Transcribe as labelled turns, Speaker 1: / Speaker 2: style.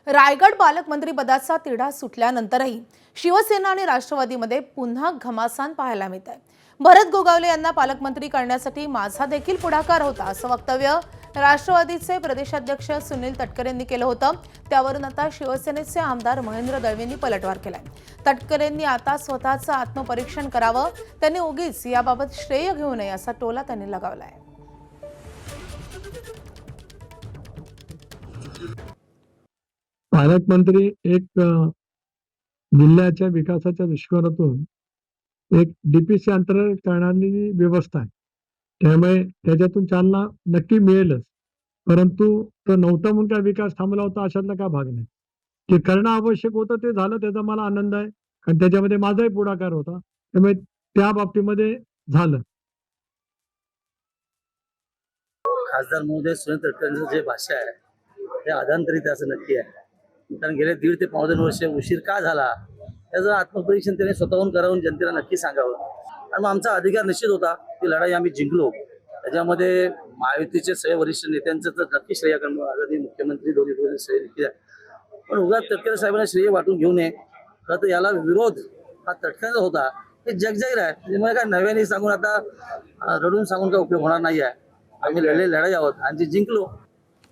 Speaker 1: रायगड पालकमंत्री पदाचा तिढा सुटल्यानंतरही शिवसेना आणि राष्ट्रवादीमध्ये पुन्हा घमासान पाहायला मिळत आहे। भरत गोगावले यांना पालकमंत्री करण्यासाठी माझा देखील पुढाकार होता असं वक्तव्य राष्ट्रवादीचे प्रदेशाध्यक्ष सुनील तटकरेंनी केलं होतं। त्यावरून आता शिवसेनेचे आमदार महेंद्र दळवींनी पलटवार केलाय। तटकरेंनी आता स्वतःचं आत्मपरीक्षण करावं, त्यांनी उगीच याबाबत श्रेय घेऊ नये असा टोला त्यांनी लगावलाय।
Speaker 2: पालकमंत्री एक जिल्ह्याच्या विकासाच्या दृष्टिकोनातून एक डीपीसी अंतर्गत करणारी व्यवस्था आहे। त्यामुळे त्याच्यातून चालना नक्की मिळेलच, परंतु तो नव्हता म्हणून काय विकास थांबला होता अशातला का भाग नाही। ते करणं आवश्यक होतं, ते झालं, त्याचा मला आनंद आहे आणि त्याच्यामध्ये माझाही पुढाकार होता, त्यामुळे त्या बाबतीमध्ये झालं।
Speaker 3: खासदार महोदय सुनील तटकरेंचं जे भाषा आहे ते अधांतरित असं नक्की आहे, कारण गेले 1.5 ते 2.5 वर्ष उशीर का झाला याचं आत्मपरीक्षण त्यांनी स्वतःहून करावं, जनतेला नक्की सांगावं। आणि मग आमचा अधिकार निश्चित होता, ती लढाई आम्ही जिंकलो। त्याच्यामध्ये महायुतीचे सगळे वरिष्ठ नेत्यांचं तर नक्की श्रेय करणं, आदरणीय मुख्यमंत्री दोन्ही श्रेय नक्की आहे, पण उगाच तटकरे साहेबांना श्रेय वाटून घेऊ नये। खरं तर याला विरोध हा तटकरेचा होता, हे जगजाहीर आहे। त्यामुळे काय नव्याने सांगून आता रडून सांगून काय उपयोग होणार नाही आहे। आम्ही लढाई आहोत आणि जिंकलो।